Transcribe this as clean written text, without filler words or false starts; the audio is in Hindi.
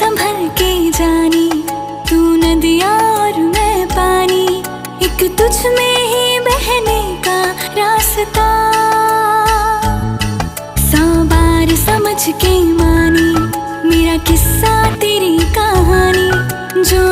संभल के जानी, तू नदिया और मैं पानी, एक तुझ में ही बहने का रास्ता। 100 बार समझ के मानी, मेरा किस्सा तेरी कहानी, जो